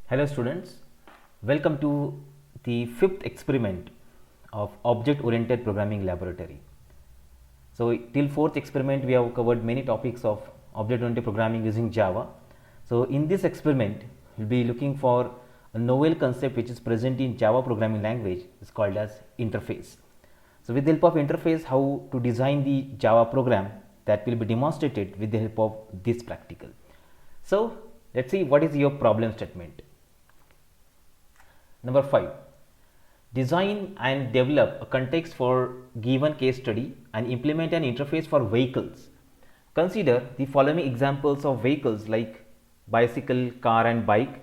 Hello students, welcome to the fifth experiment of Object Oriented Programming Laboratory. So till fourth experiment we have covered many topics of object oriented programming using Java. So in this experiment we will be looking for a novel concept which is present in Java programming language. It's called as interface. So with the help of interface, how to design the Java program, that will be demonstrated with the help of this practical. So let's see what is your problem statement. Number 5, design and develop a context for given case study and implement an interface for vehicles. Consider the following examples of vehicles like bicycle, car and bike.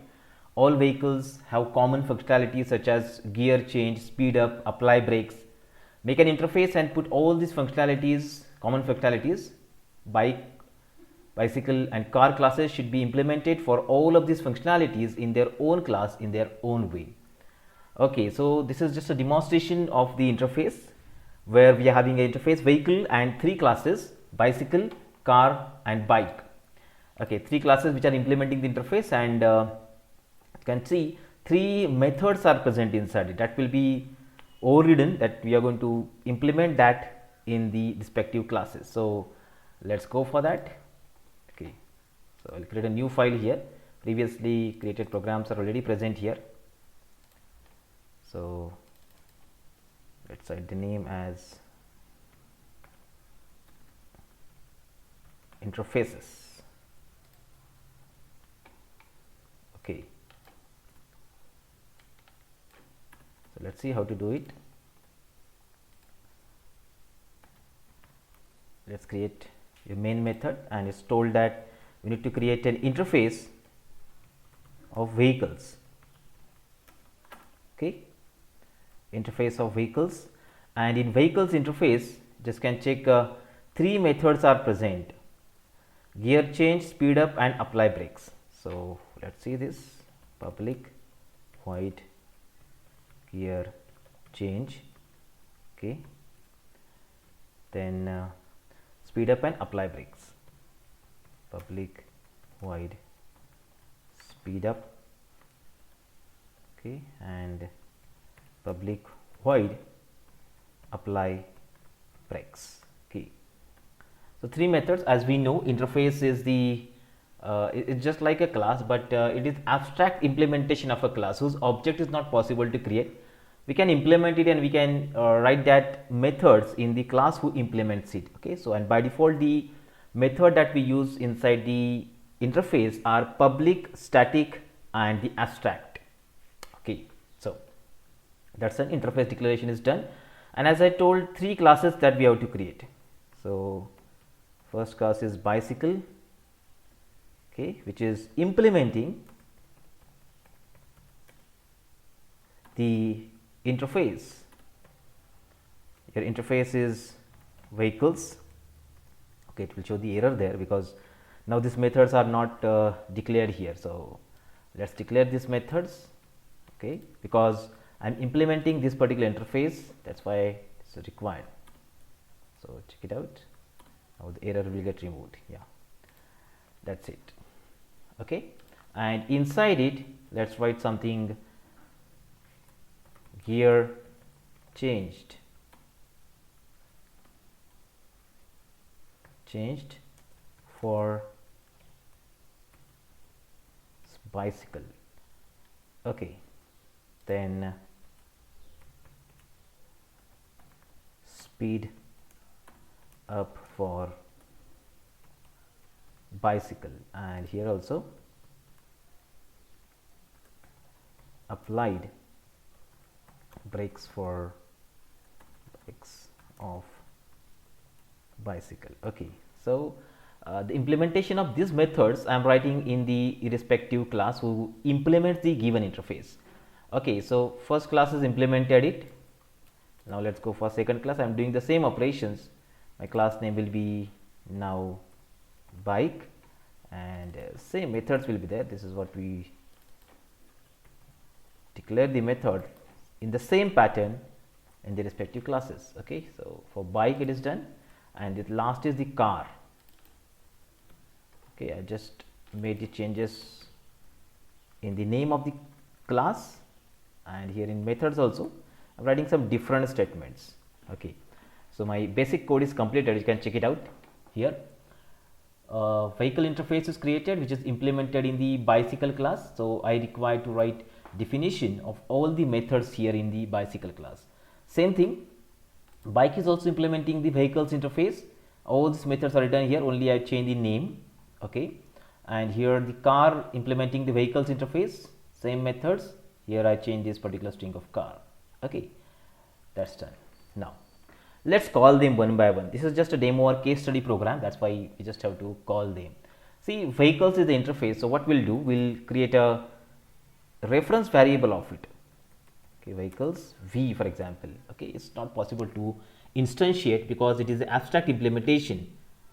All vehicles have common functionalities such as gear change, speed up, apply brakes. Make an interface and put all these functionalities, common functionalities, bike, bicycle and car classes should be implemented for all of these functionalities in their own class in their own way. Okay, so this is just a demonstration of the interface where we are having an interface vehicle and three classes: bicycle, car and bike. Okay, three classes which are implementing the interface, and you can see three methods are present inside it. That will be overridden, that we are going to implement that in the respective classes. So let's go for that. Okay, so I'll create a new file here. Previously created programs are already present here. So let's write the name as interfaces. Okay, so let's see how to do it. Let's create a main method, and it's told that we need to create an interface of vehicles. Okay, interface of vehicles, and in vehicles interface just can check three methods are present: gear change, speed up and apply brakes. So let's see this: public void gear change, okay, then speed up and apply brakes, public void speed up, okay, and public void apply brakes. Okay, so three methods. As we know, interface is the it's just like a class, but it is abstract implementation of a class whose object is not possible to create. We can implement it, and we can write that methods in the class who implements it. Okay, so and by default the method that we use inside the interface are public, static and the abstract. Okay, so that's an interface declaration is done, and as I told, three classes that we have to create. So first class is bicycle, okay, which is implementing the interface. Your interface is vehicles. Okay, it will show the error there because now these methods are not declared here. So let's declare these methods, okay, because I'm implementing this particular interface, that's why it's required. So check it out. Now the error will get removed. Yeah, that's it. Okay, and inside it let's write something: gear changed for bicycle. Okay, then speed up for bicycle, and here also applied brakes for brakes of bicycle. Okay, so the implementation of these methods I am writing in the respective class who implements the given interface. Okay, so first class is implemented it. Now let's go for second class. I am doing the same operations. My class name will be now bike, and same methods will be there. This is what we declare the method in the same pattern in the respective classes. Okay, so for bike it is done, and the last is the car. Okay, I just made the changes in the name of the class, and here in methods also I am writing some different statements. Okay. So, my basic code is completed, you can check it out here. Vehicle interface is created which is implemented in the bicycle class. So, I require to write definition of all the methods here in the bicycle class. Same thing, bike is also implementing the vehicles interface. All these methods are written here, only I change the name. Okay. And here the car implementing the vehicles interface, same methods, here I change this particular string of car. Okay, that's done. Now let's call them one by one. This is just a demo or case study program, that's why we just have to call them. See, vehicles is the interface, so what we'll do, we'll create a reference variable of it. Okay, vehicles v for example. Okay, it's not possible to instantiate because it is an abstract implementation,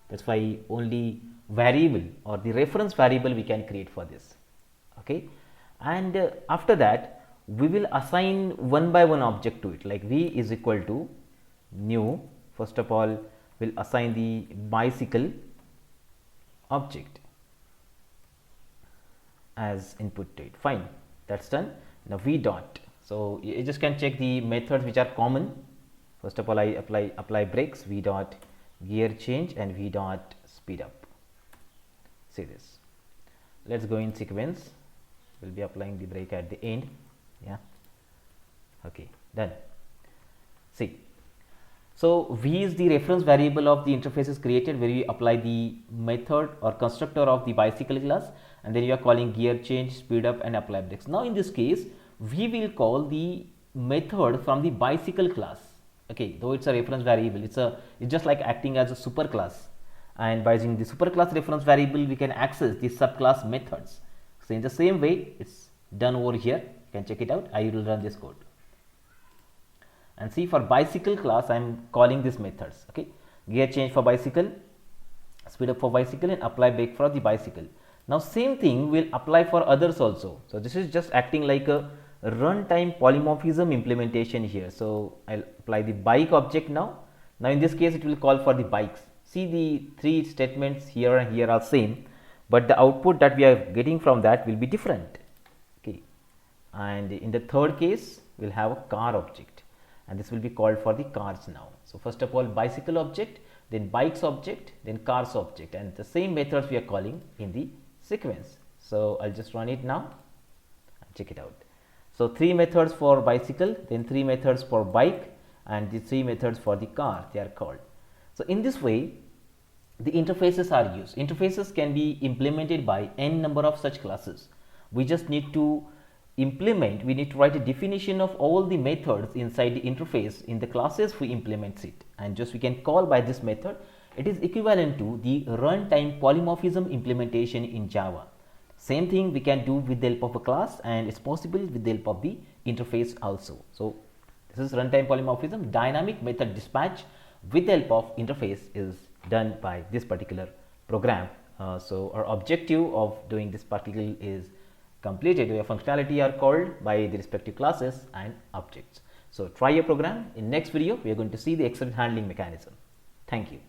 that's why only variable or the reference variable we can create for this. Okay, and after that we will assign one by one object to it, like v is equal to new. First of all, we'll assign the bicycle object as input to it. Fine, that's done. Now v dot, so you just can check the methods which are common. First of all, I apply brakes, v dot gear change and v dot speed up. See this, let's go in sequence, we'll be applying the brake at the end. Yeah, okay, done. See, so v is the reference variable of the interface is created where we apply the method or constructor of the bicycle class, and then you are calling gear change, speed up and apply brakes. Now in this case we will call the method from the bicycle class. Okay, though it's a reference variable, it's just like acting as a super class, and by using the super class reference variable we can access the subclass methods. So in the same way it's done over here, you can check it out. I will run this code and see, for bicycle class I am calling these methods. Okay, gear change for bicycle, speed up for bicycle and apply brake for the bicycle. Now same thing will apply for others also. So this is just acting like a runtime polymorphism implementation here. So I'll apply the bike object now. Now in this case it will call for the bikes. See, the three statements here and here are same, but the output that we are getting from that will be different. Okay, and in the third case we'll have a car object, and this will be called for the cars now. So first of all bicycle object, then bikes object, then cars object, and the same methods we are calling in the sequence. So I'll just run it now and check it out. So 3 methods for bicycle, then 3 methods for bike, and the 3 methods for the car they are called. So in this way the interfaces are used. Interfaces can be implemented by n number of such classes. We just need to implement, we need to write a definition of all the methods inside the interface in the classes we implement it, and just we can call by this method. It is equivalent to the runtime polymorphism implementation in Java. Same thing we can do with the help of a class, and it's possible with the help of the interface also. So this is runtime polymorphism. Dynamic method dispatch with the help of interface is done by this particular program. So our objective of doing this particle is completed where functionality are called by the respective classes and objects. So try your program. In next video we are going to see the exception handling mechanism. Thank you.